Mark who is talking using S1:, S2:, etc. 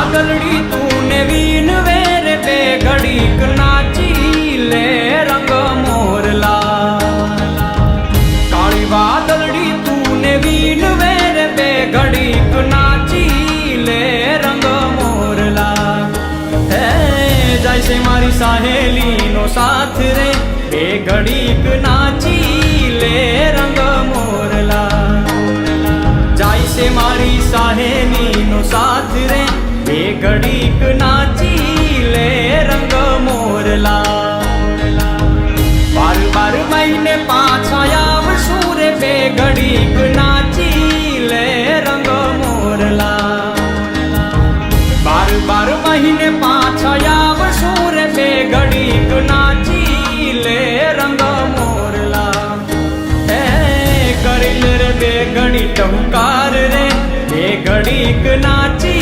S1: वादलड़ी तूने Wien where पे घड़ीक नाची ले रंग मोरला। काली वादलड़ी तूने वीन वेर पे घड़ीक नाची ले रंग मोरला। है जैसे मारी सहेली नो साथ रे बे घड़ीक नाची ले रंग मोरला। जैसे मारी सहेली नो साथ रे बे घड़ीक नाची ले रंग मोरला। बार बार महीने पाछा आवशुं रे बे घड़ीक नाची ले रंग मोरला। बार बार महीने पाछा आवशुं रे बे घड़ीक नाची ले रंग मोरला। हे करिल रे बे घड़ी टहुकार रे बे घड़ीक नाची